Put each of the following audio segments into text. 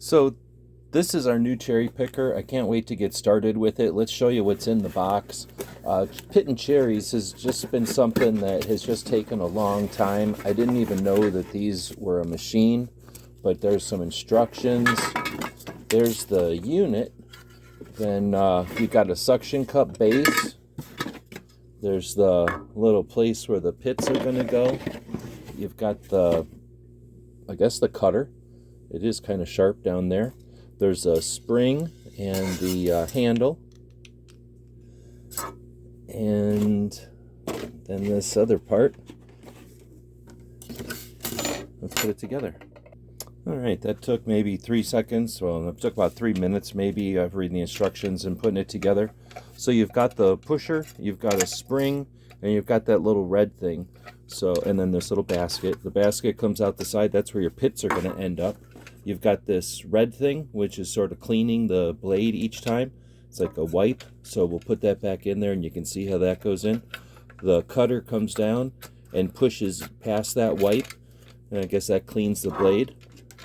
So this is our new cherry picker. I can't wait to get started with it. Let's show you what's in the box. Pitting cherries has just been something that has just taken a long time. I didn't even know that these were a machine, but there's some instructions. There's the unit. Then you've got a suction cup base. There's the little place where the pits are going to go. You've got the, I guess, the cutter. It is kind of sharp down there. There's a spring and the handle. And then this other part. Let's put it together. All right, that took maybe 3 seconds. Well, it took about 3 minutes maybe of reading the instructions and putting it together. So you've got the pusher, you've got a spring, and you've got that little red thing. So, and then this little basket. The basket comes out the side. That's where your pits are going to end up. You've got this red thing, which is sort of cleaning the blade each time. It's like a wipe. So we'll put that back in there, and you can see how that goes in. The cutter comes down and pushes past that wipe, and I guess that cleans the blade.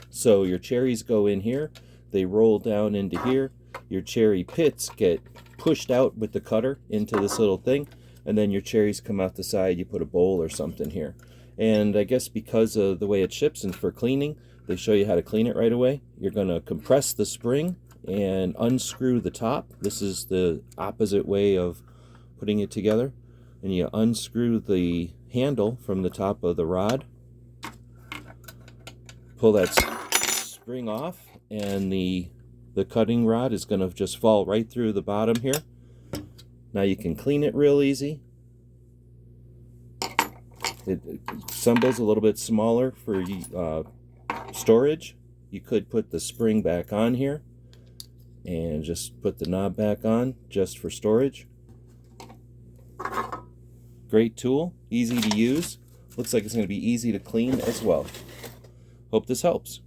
So your cherries go in here, they roll down into here, your cherry pits get pushed out with the cutter into this little thing, and then your cherries come out the side. You put a bowl or something here. And I guess because of the way it ships and for cleaning, they show you how to clean it right away. You're going to compress the spring and unscrew the top. This is the opposite way of putting it together. And you unscrew the handle from the top of the rod. Pull that spring off, and the cutting rod is going to just fall right through the bottom here. Now you can clean it real easy. It assembles a little bit smaller for storage. You could put the spring back on here and just put the knob back on just for storage. Great tool, easy to use. Looks like it's going to be easy to clean as well. Hope this helps.